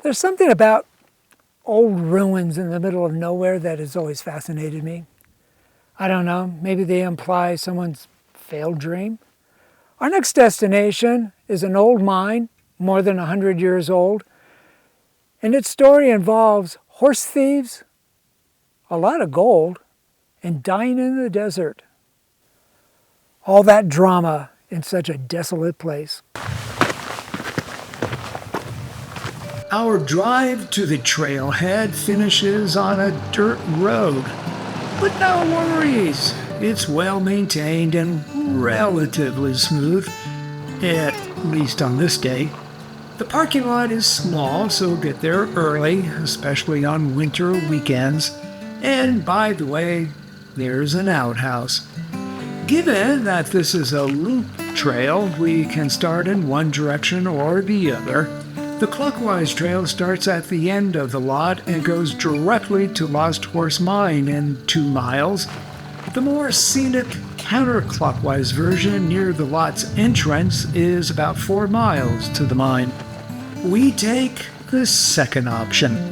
There's something about old ruins in the middle of nowhere that has always fascinated me. I don't know, maybe they imply someone's failed dream. Our next destination is an old mine, more than 100 years old, and its story involves horse thieves, a lot of gold, and dying in the desert. All that drama in such a desolate place. Our drive to the trailhead finishes on a dirt road. But no worries, it's well maintained and relatively smooth, at least on this day. The parking lot is small, so get there early, especially on winter weekends. And by the way, there's an outhouse. Given that this is a loop trail, we can start in one direction or the other. The clockwise trail starts at the end of the lot and goes directly to Lost Horse Mine in 2 miles. The more scenic counterclockwise version near the lot's entrance is about 4 miles to the mine. We take the second option.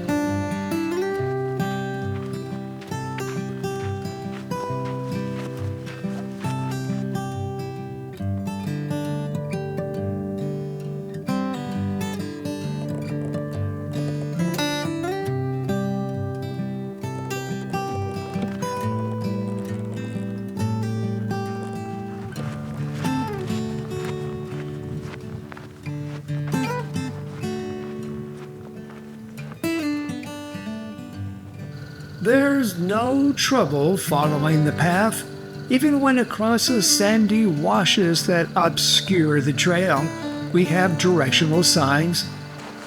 There's no trouble following the path, even when it crosses sandy washes that obscure the trail. We have directional signs.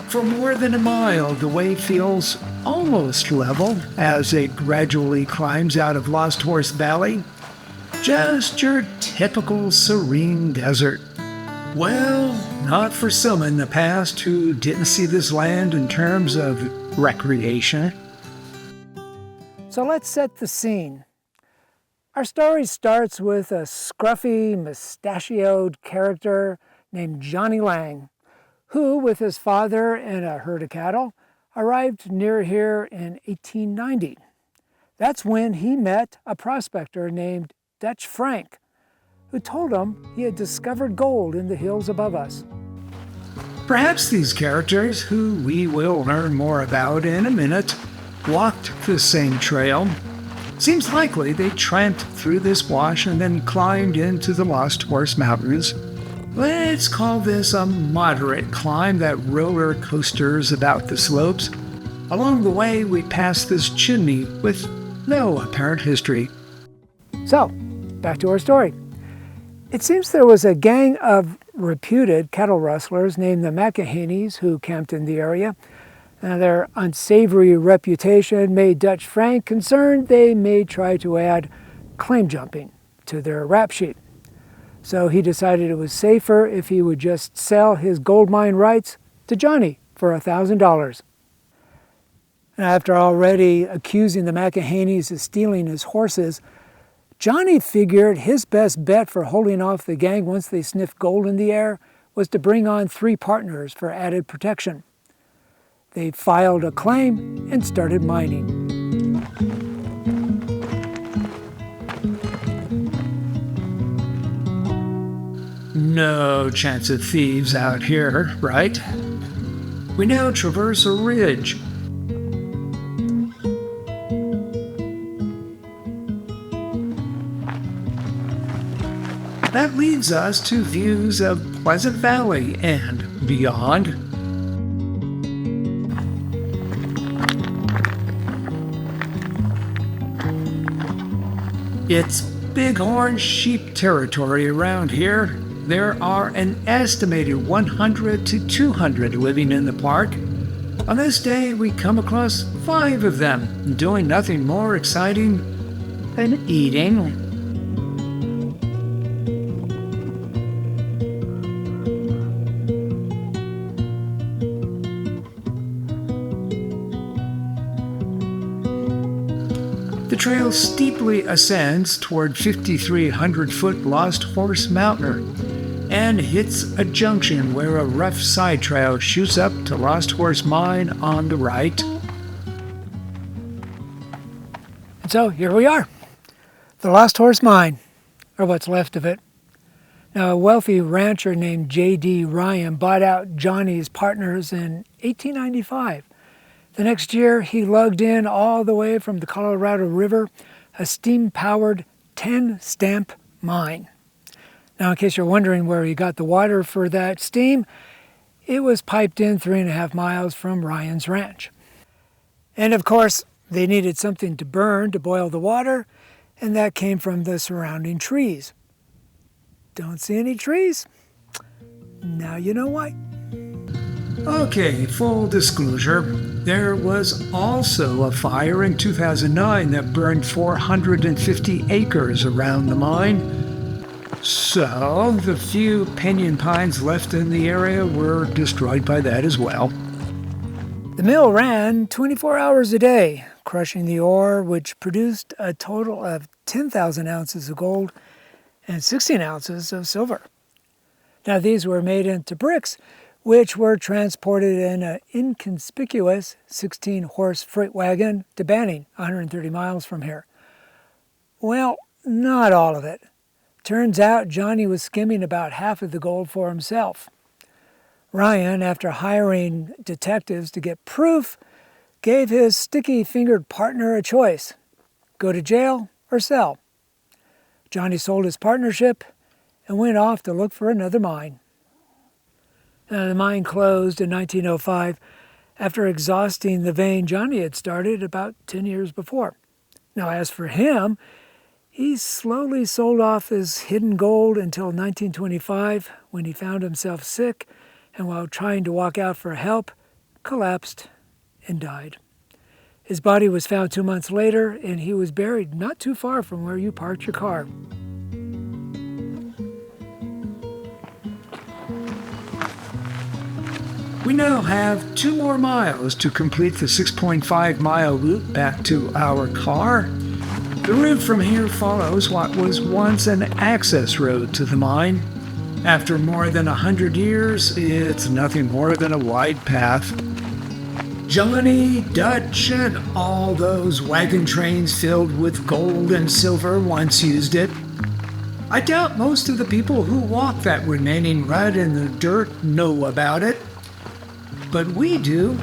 For more than a mile, the way feels almost level as it gradually climbs out of Lost Horse Valley. Just your typical serene desert. Well, not for some in the past who didn't see this land in terms of recreation. So let's set the scene. Our story starts with a scruffy, mustachioed character named Johnny Lang, who, with his father and a herd of cattle, arrived near here in 1890. That's when he met a prospector named Dutch Frank, who told him he had discovered gold in the hills above us. Perhaps these characters, who we will learn more about in a minute, walked the same trail. Seems likely they tramped through this wash and then climbed into the Lost Horse Mountains. Let's call this a moderate climb that roller coasters about the slopes. Along the way, we passed this chimney with no apparent history. So, back to our story. It seems there was a gang of reputed cattle rustlers named the McEhaney's who camped in the area. Their unsavory reputation made Dutch Frank concerned they may try to add claim jumping to their rap sheet. So he decided it was safer if he would just sell his gold mine rights to Johnny for $1,000. After already accusing the McEhaney's of stealing his horses, Johnny figured his best bet for holding off the gang once they sniffed gold in the air was to bring on 3 partners for added protection. They filed a claim and started mining. No chance of thieves out here, right? We now traverse a ridge. That leads us to views of Pleasant Valley and beyond. It's bighorn sheep territory around here. There are an estimated 100 to 200 living in the park. On this day, we come across 5 of them, doing nothing more exciting than eating. The trail steeply ascends toward 5,300-foot Lost Horse Mountain, and hits a junction where a rough side trail shoots up to Lost Horse Mine on the right. And so here we are, the Lost Horse Mine, or what's left of it. Now, a wealthy rancher named J.D. Ryan bought out Johnny's partners in 1895. The next year, he lugged in all the way from the Colorado River a steam-powered 10-stamp mine. Now, in case you're wondering where he got the water for that steam, it was piped in 3.5 miles from Ryan's ranch. And of course, they needed something to burn to boil the water, and that came from the surrounding trees. Don't see any trees? Now you know why. Okay, full disclosure, there was also a fire in 2009 that burned 450 acres around the mine. So the few pinyon pines left in the area were destroyed by that as well. The mill ran 24 hours a day, crushing the ore, which produced a total of 10,000 ounces of gold and 16 ounces of silver. Now, these were made into bricks, which were transported in an inconspicuous 16-horse freight wagon to Banning, 130 miles from here. Well, not all of it. Turns out Johnny was skimming about half of the gold for himself. Ryan, after hiring detectives to get proof, gave his sticky-fingered partner a choice: go to jail or sell. Johnny sold his partnership and went off to look for another mine. The mine closed in 1905 after exhausting the vein Johnny had started about 10 years before. Now, as for him, he slowly sold off his hidden gold until 1925, when he found himself sick and, while trying to walk out for help, collapsed and died. His body was found 2 months later, and he was buried not too far from where you parked your car. We now have 2 more miles to complete the 6.5-mile route back to our car. The route from here follows what was once an access road to the mine. After more than 100 years, it's nothing more than a wide path. Johnny, Dutch, and all those wagon trains filled with gold and silver once used it. I doubt most of the people who walk that remaining rut in the dirt know about it, but we do.